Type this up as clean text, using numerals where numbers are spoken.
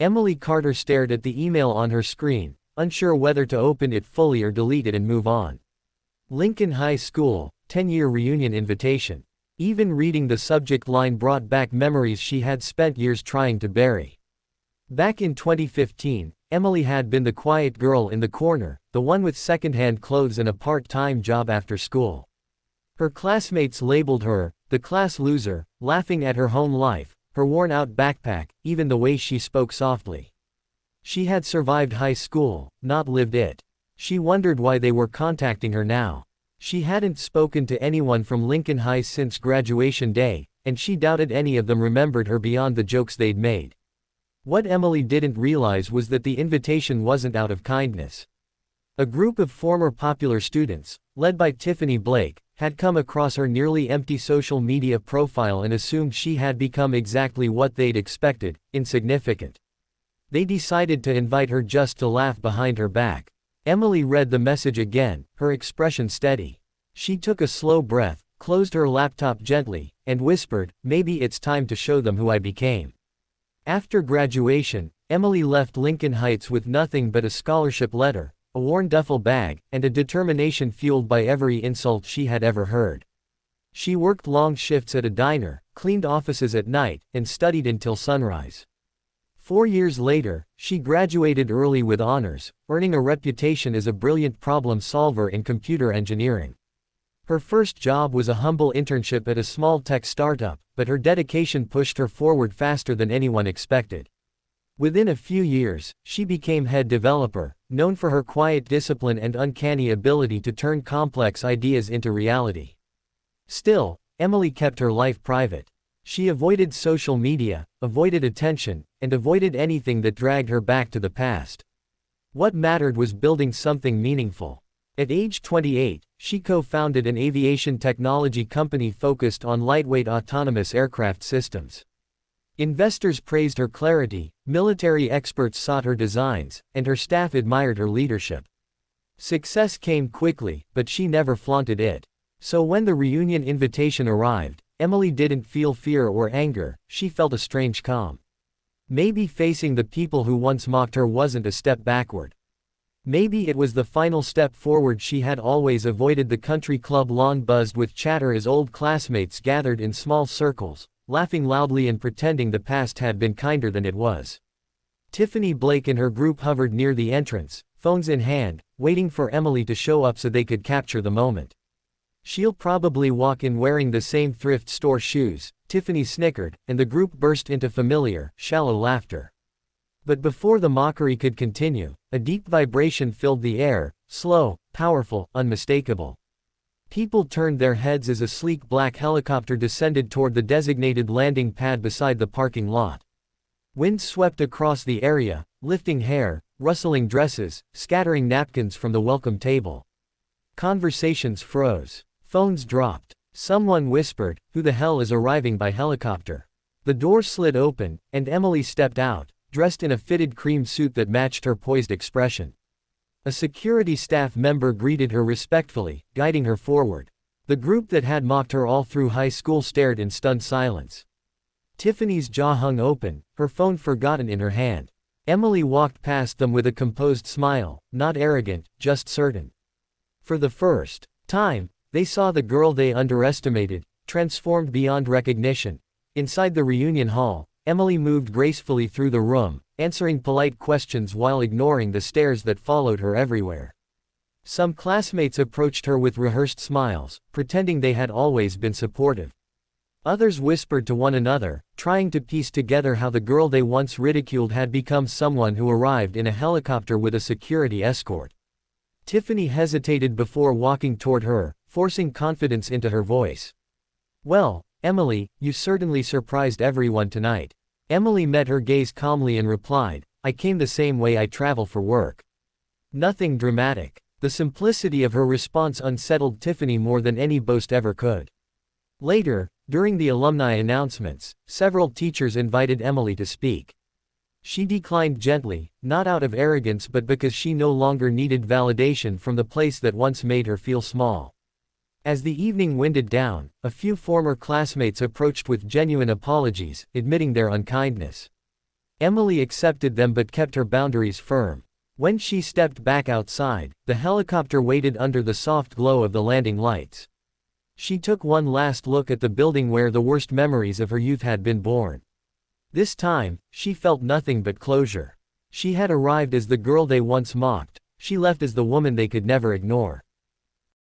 Emily Carter stared at the email on her screen, unsure whether to open it fully or delete it and move on. Lincoln High School, 10-year reunion invitation. Even reading the subject line brought back memories she had spent years trying to bury. Back in 2015, Emily had been the quiet girl in the corner, the one with second-hand clothes and a part-time job after school. Her classmates labeled her the class loser, laughing at her home life, her worn-out backpack, even the way she spoke softly. She had survived high school, not lived it. She wondered why they were contacting her now. She hadn't spoken to anyone from Lincoln High since graduation day, and she doubted any of them remembered her beyond the jokes they'd made. What Emily didn't realize was that the invitation wasn't out of kindness. A group of former popular students, led by Tiffany Blake, had come across her nearly empty social media profile and assumed she had become exactly what they'd expected, insignificant. They decided to invite her just to laugh behind her back. Emily read the message again, her expression steady. She took a slow breath, closed her laptop gently, and whispered, "Maybe it's time to show them who I became." After graduation, Emily left Lincoln Heights with nothing but a scholarship letter, a worn duffel bag, and a determination fueled by every insult she had ever heard. She worked long shifts at a diner, cleaned offices at night, and studied until sunrise. 4 years later, she graduated early with honors, earning a reputation as a brilliant problem solver in computer engineering. Her first job was a humble internship at a small tech startup, but her dedication pushed her forward faster than anyone expected. Within a few years, she became head developer, known for her quiet discipline and uncanny ability to turn complex ideas into reality. Still, Emily kept her life private. She avoided social media, avoided attention, and avoided anything that dragged her back to the past. What mattered was building something meaningful. At age 28, she co-founded an aviation technology company focused on lightweight autonomous aircraft systems. Investors praised her clarity, military experts sought her designs, and her staff admired her leadership. Success came quickly, but she never flaunted it. So when the reunion invitation arrived, Emily didn't feel fear or anger, she felt a strange calm. Maybe facing the people who once mocked her wasn't a step backward. Maybe it was the final step forward she had always avoided. The country club lawn buzzed with chatter as old classmates gathered in small circles, laughing loudly and pretending the past had been kinder than it was. Tiffany Blake and her group hovered near the entrance, phones in hand, waiting for Emily to show up so they could capture the moment. "She'll probably walk in wearing the same thrift store shoes," Tiffany snickered, and the group burst into familiar, shallow laughter. But before the mockery could continue, a deep vibration filled the air, slow, powerful, unmistakable. People turned their heads as a sleek black helicopter descended toward the designated landing pad beside the parking lot. Wind swept across the area, lifting hair, rustling dresses, scattering napkins from the welcome table. Conversations froze. Phones dropped. Someone whispered, "Who the hell is arriving by helicopter?" The door slid open, and Emily stepped out, dressed in a fitted cream suit that matched her poised expression. A security staff member greeted her respectfully, guiding her forward. The group that had mocked her all through high school stared in stunned silence. Tiffany's jaw hung open, her phone forgotten in her hand. Emily walked past them with a composed smile, not arrogant, just certain. For the first time, they saw the girl they underestimated, transformed beyond recognition. Inside the reunion hall, Emily moved gracefully through the room, answering polite questions while ignoring the stares that followed her everywhere. Some classmates approached her with rehearsed smiles, pretending they had always been supportive. Others whispered to one another, trying to piece together how the girl they once ridiculed had become someone who arrived in a helicopter with a security escort. Tiffany hesitated before walking toward her, forcing confidence into her voice. "Well, Emily, you certainly surprised everyone tonight." Emily met her gaze calmly and replied, "I came the same way I travel for work." Nothing dramatic. The simplicity of her response unsettled Tiffany more than any boast ever could. Later, during the alumni announcements, several teachers invited Emily to speak. She declined gently, not out of arrogance but because she no longer needed validation from the place that once made her feel small. As the evening winded down, a few former classmates approached with genuine apologies, admitting their unkindness. Emily accepted them but kept her boundaries firm. When she stepped back outside, the helicopter waited under the soft glow of the landing lights. She took one last look at the building where the worst memories of her youth had been born. This time, she felt nothing but closure. She had arrived as the girl they once mocked, she left as the woman they could never ignore.